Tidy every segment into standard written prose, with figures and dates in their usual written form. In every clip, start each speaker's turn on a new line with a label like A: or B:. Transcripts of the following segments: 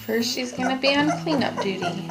A: First, she's going to be on cleanup duty.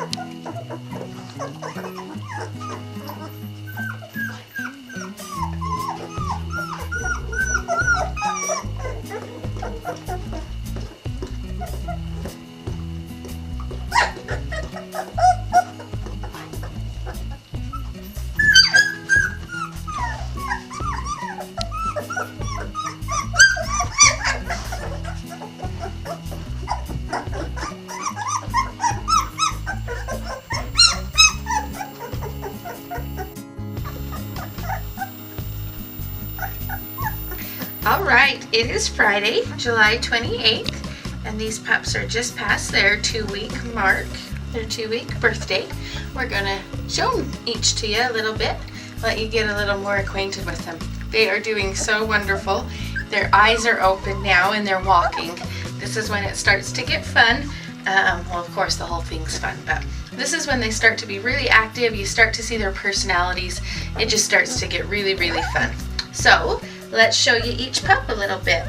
A: Alright, it is Friday, July 28th, and these pups are just past their 2-week mark, their 2-week birthday. We're going to show them each to you a little bit, let you get a little more acquainted with them. They are doing so wonderful. Their eyes are open now and they're walking. This is when it starts to get fun. Well, of course, the whole thing's fun, but this is when they start to be really active. You start to see their personalities. It just starts to get really, really fun. So, let's show you each pup a little bit.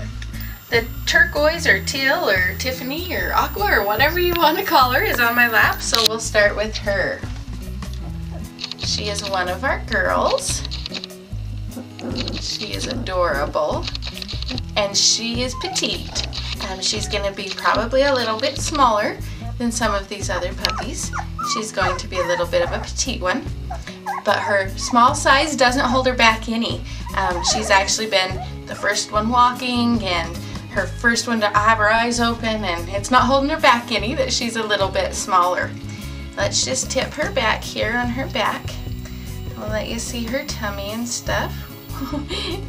A: The turquoise or teal or Tiffany or aqua or whatever you want to call her is on my lap, so we'll start with her. She is one of our girls. She is adorable and she is petite. She's going to be probably a little bit smaller than some of these other puppies. She's going to be a little bit of a petite one, but her small size doesn't hold her back any. She's actually been the first one walking and her first one to have her eyes open, and it's not holding her back any that she's a little bit smaller. Let's just tip her back here on her back. I'll let you see her tummy and stuff.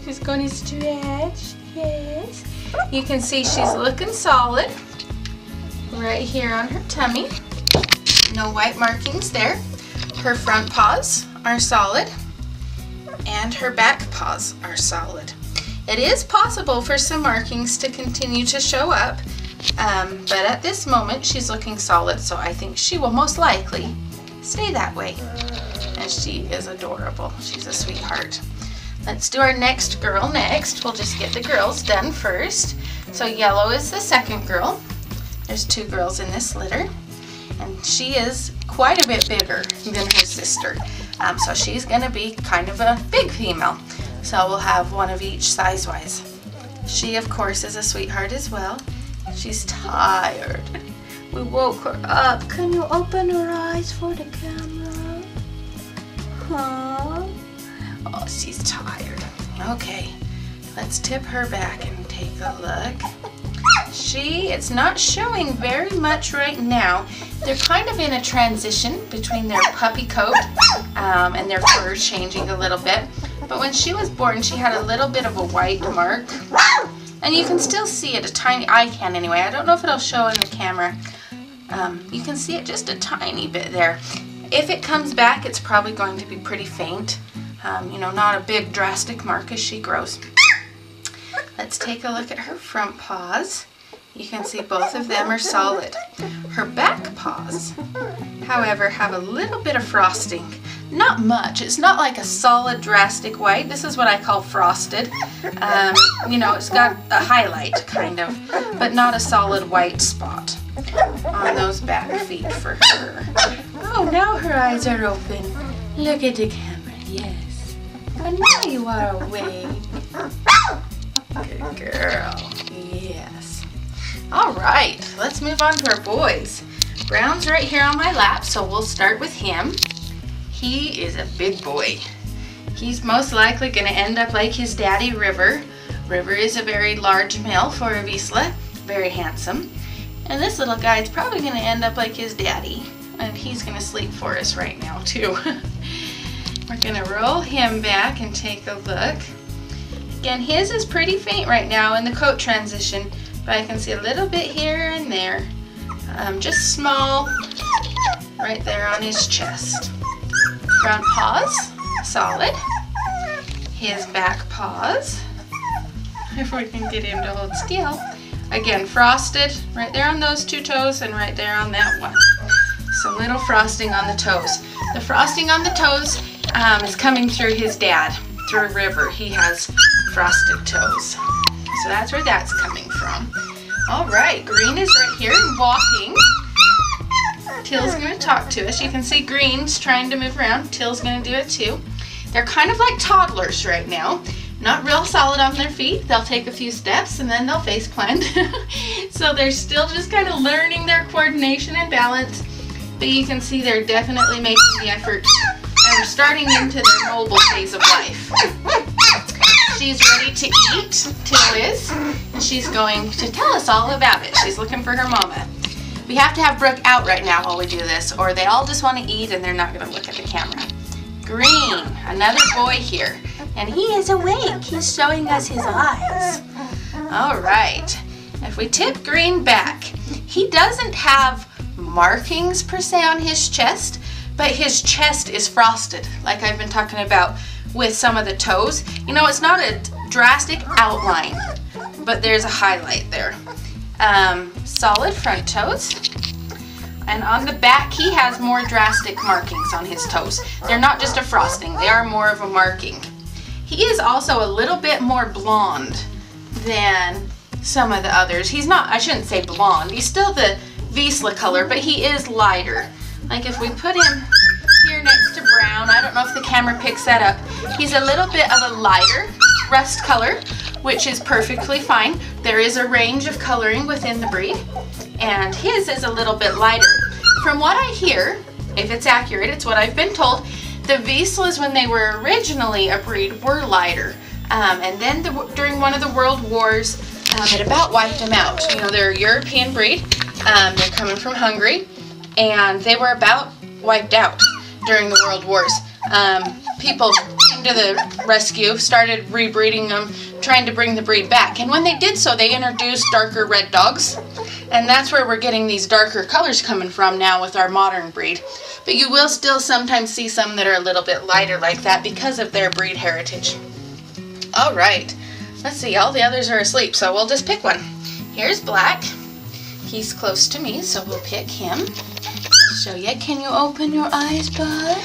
A: She's going to stretch, yes. You can see she's looking solid right here on her tummy. No white markings there. Her front paws are solid and her back paws are solid. It is possible for some markings to continue to show up, but at this moment she's looking solid, so I think she will most likely stay that way. And she is adorable. She's a sweetheart. Let's do our next girl next. We'll just get the girls done first. So yellow is the second girl. There's 2 girls in this litter, and she is quite a bit bigger than her sister. So she's going to be kind of a big female. So we'll have one of each size-wise. She, of course, is a sweetheart as well. She's tired. We woke her up. Can you open her eyes for the camera? Huh? Oh, she's tired. Okay, let's tip her back and take a look. It's not showing very much right now. They're kind of in a transition between their puppy coat and their fur changing a little bit. But when she was born, she had a little bit of a white mark. And you can still see it, I can anyway. I don't know if it'll show in the camera. You can see it just a tiny bit there. If it comes back, it's probably going to be pretty faint. You know, not a big drastic mark as she grows. Let's take a look at her front paws. You can see both of them are solid. Her back paws, however, have a little bit of frosting. Not much. It's not like a solid drastic white. This is what I call frosted. You know, it's got a highlight kind of, but not a solid white spot on those back feet for her. Oh, now her eyes are open. Look at the camera. Yes. And now you are awake. Good girl. Yes. All right, let's move on to our boys. Brown's right here on my lap, so we'll start with him. He is a big boy. He's most likely going to end up like his daddy, River. River is a very large male for a Vizsla, very handsome. And this little guy is probably going to end up like his daddy, and he's going to sleep for us right now too. We're going to roll him back and take a look. Again, his is pretty faint right now in the coat transition, but I can see a little bit here and there. Just small right there on his chest. Front paws, solid. His back paws, if we can get him to hold still. Again, frosted right there on those 2 toes and right there on that one. Some little frosting on the toes. The frosting on the toes is coming through his dad, through River. He has frosted toes. So that's where that's coming from. All right, Green is right here and walking. Teal's going to talk to us. You can see Green's trying to move around. Teal's going to do it too. They're kind of like toddlers right now. Not real solid on their feet. They'll take a few steps and then they'll face plant. So they're still just kind of learning their coordination and balance. But you can see they're definitely making the effort and starting into their mobile phase of life. She's ready to eat, Teal is, and she's going to tell us all about it. She's looking for her mama. We have to have Brooke out right now while we do this, or they all just want to eat and they're not going to look at the camera. Green, another boy here, and he is awake. He's showing us his eyes. All right, if we tip Green back, he doesn't have markings per se on his chest, but his chest is frosted, like I've been talking about with some of the toes. You know, it's not a drastic outline, but there's a highlight there. Solid front toes. And on the back, he has more drastic markings on his toes. They're not just a frosting, they are more of a marking. He is also a little bit more blonde than some of the others. He's not, I shouldn't say blonde, he's still the Wiesla color, but he is lighter. Like if we put him here next to brown, I don't know if the camera picks that up, he's a little bit of a lighter rust color, which is perfectly fine. There is a range of coloring within the breed, and his is a little bit lighter. From what I hear, if it's accurate, it's what I've been told, the Wieslas when they were originally a breed were lighter, and then during one of the world wars, it about wiped them out. You know, they're a European breed, they're coming from Hungary, and they were about wiped out during the world wars. People came to the rescue, started rebreeding them, trying to bring the breed back. And when they did so, they introduced darker red dogs. And that's where we're getting these darker colors coming from now with our modern breed. But you will still sometimes see some that are a little bit lighter like that because of their breed heritage. All right, let's see, all the others are asleep, so we'll just pick one. Here's Black. He's close to me, so we'll pick him. Show you. Can you open your eyes, bud?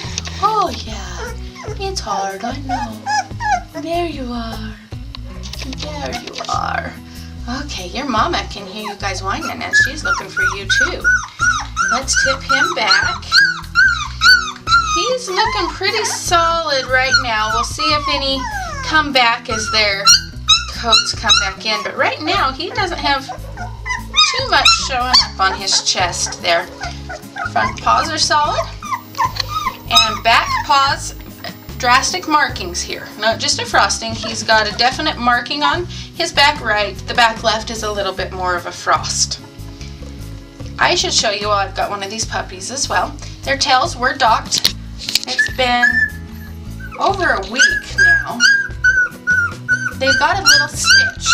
A: Oh, yeah. It's hard, I know. There you are. There you are. Okay, your mama can hear you guys whining, and she's looking for you, too. Let's tip him back. He's looking pretty solid right now. We'll see if any come back as their coats come back in. But right now, he doesn't have too much showing up on his chest there. Front paws are solid, and back paws, drastic markings here. Not just a frosting, he's got a definite marking on his back right. The back left is a little bit more of a frost. I should show you, I've got one of these puppies as well. Their tails were docked. It's been over a week now. They've got a little stitch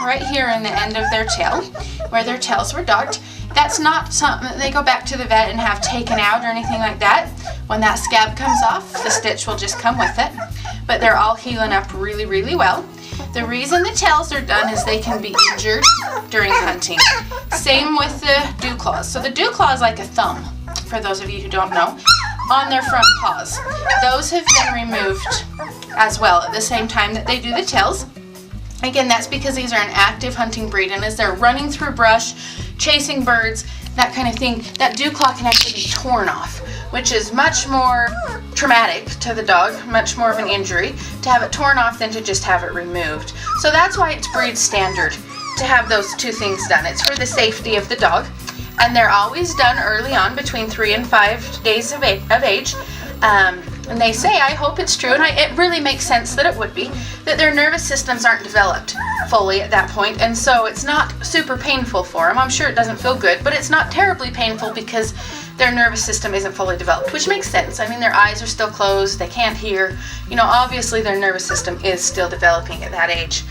A: right here in the end of their tail, where their tails were docked. That's not something that they go back to the vet and have taken out or anything like that. When that scab comes off, the stitch will just come with it. But they're all healing up really, really well. The reason the tails are done is they can be injured during hunting. Same with the dew claws. So the dew claw is like a thumb, for those of you who don't know, on their front paws. Those have been removed as well at the same time that they do the tails. Again, that's because these are an active hunting breed, and as they're running through brush, chasing birds, that kind of thing, that dew claw can actually be torn off, which is much more traumatic to the dog, much more of an injury to have it torn off than to just have it removed. So that's why it's breed standard to have those two things done. It's for the safety of the dog, and they're always done early on, between 3 and 5 days of age. And they say, I hope it's true, and it really makes sense that it would be, that their nervous systems aren't developed fully at that point, and so it's not super painful for them. I'm sure it doesn't feel good, but it's not terribly painful because their nervous system isn't fully developed, which makes sense. I mean, their eyes are still closed, they can't hear. You know, obviously their nervous system is still developing at that age.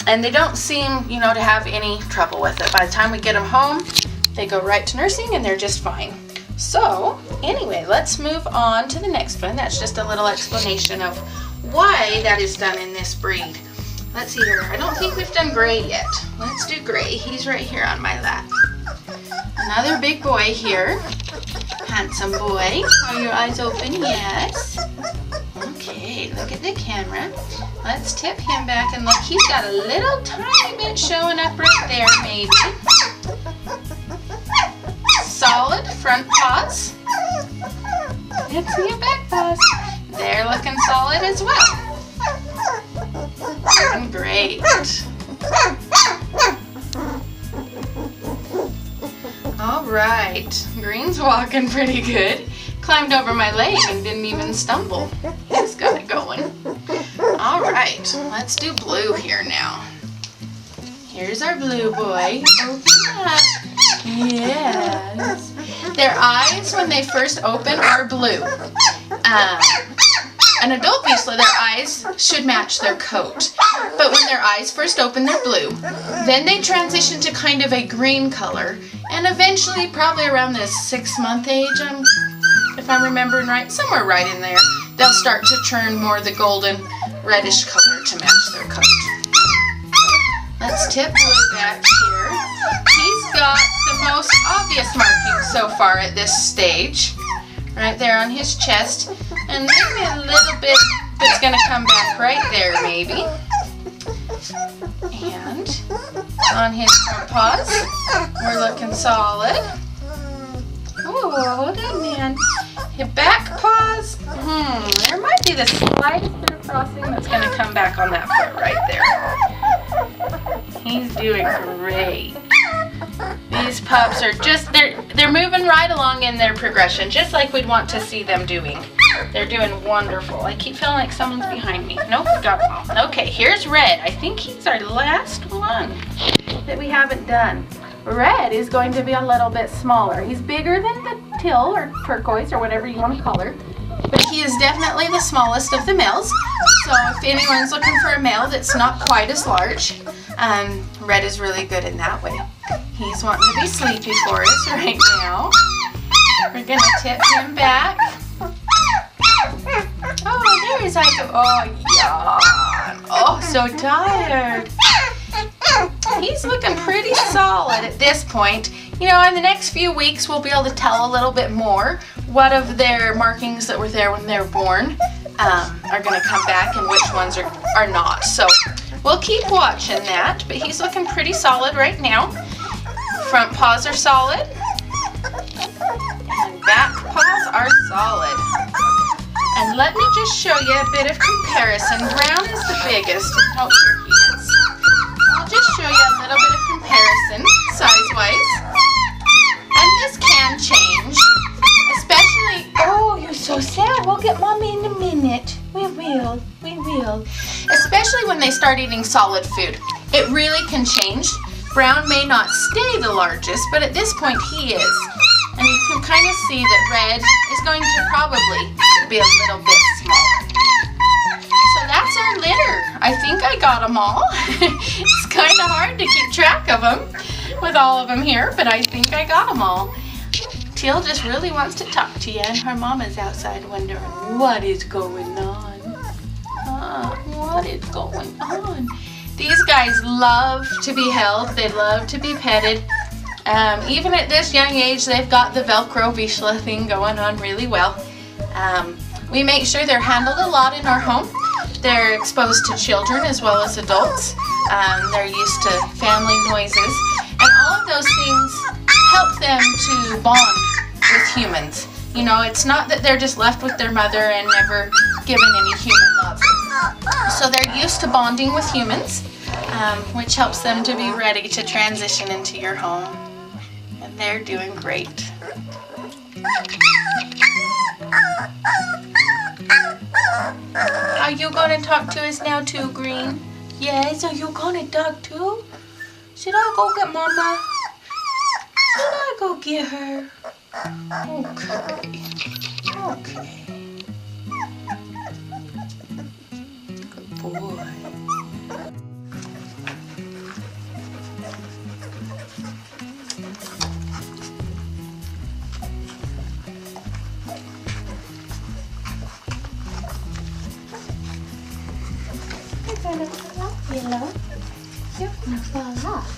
A: And they don't seem, you know, to have any trouble with it. By the time we get them home, they go right to nursing and they're just fine. So, anyway, let's move on to the next one. That's just a little explanation of why that is done in this breed. Let's see here. I don't think we've done Gray yet. Let's do Gray. He's right here on my lap. Another big boy here. Handsome boy. Are your eyes open? Yes. Okay, look at the camera. Let's tip him back and look. He's got a little tiny bit showing up right there, maybe. Solid front paws. Let's see your back paws. They're looking solid as well. Doing great. All right, Green's walking pretty good. Climbed over my leg and didn't even stumble. He's got it going. All right, let's do Blue here now. Here's our Blue boy. Open up. Yes. Their eyes, when they first open, are blue. An adult beastler, their eyes should match their coat. But when their eyes first open, they're blue. Then they transition to kind of a green color. And eventually, probably around the 6-month age, if I'm remembering right, somewhere right in there, they'll start to turn more the golden reddish color to match their coat. Let's tip Blue back here. He's got the most obvious markings so far at this stage. Right there on his chest. And maybe a little bit that's going to come back right there, maybe. And on his front paws, we're looking solid. Oh, that man. His back paws, there might be the slightest bit of frosting that's going to come back on that foot right there. He's doing great. These pups are just, they're moving right along in their progression, just like we'd want to see them doing. They're doing wonderful. I keep feeling like someone's behind me. Nope, got them all. Okay, here's Red. I think he's our last one that we haven't done. Red is going to be a little bit smaller. He's bigger than the teal or turquoise or whatever you want to call her. But he is definitely the smallest of the males. So if anyone's looking for a male that's not quite as large, Red is really good in that way. He's wanting to be sleepy for us right now. We're going to tip him back. Oh, there his eyes. Oh, yawn. Oh, so tired. He's looking pretty solid at this point. You know, in the next few weeks, we'll be able to tell a little bit more what of their markings that were there when they were born are going to come back and which ones are not. So we'll keep watching that, but he's looking pretty solid right now. Front paws are solid, and back paws are solid. And let me just show you a bit of comparison. Brown is the biggest. Oh, here he is. I'll just show you a little bit of comparison, size-wise. And this can change, especially... Oh, you're so sad. We'll get Mommy in a minute. We will. Especially when they start eating solid food. It really can change. Brown may not stay the largest, but at this point he is. And you can kind of see that Red is going to probably be a little bit smaller. So that's our litter. I think I got them all. It's kind of hard to keep track of them with all of them here, but I think I got them all. Teal just really wants to talk to you, and her mama's outside wondering what is going on. What is going on? These guys love to be held. They love to be petted. Even at this young age, they've got the Velcro Vizsla thing going on really well. We make sure they're handled a lot in our home. They're exposed to children as well as adults. They're used to family noises. And all of those things help them to bond with humans. You know, it's not that they're just left with their mother and never given any human love. So they're used to bonding with humans, which helps them to be ready to transition into your home. And they're doing great. Are you going to talk to us now too, Green? Yes, are you going to talk too? Should I go get Mama? Should I go get her? Okay. Good boy. You're gonna fall off, Willow. You're gonna fall off.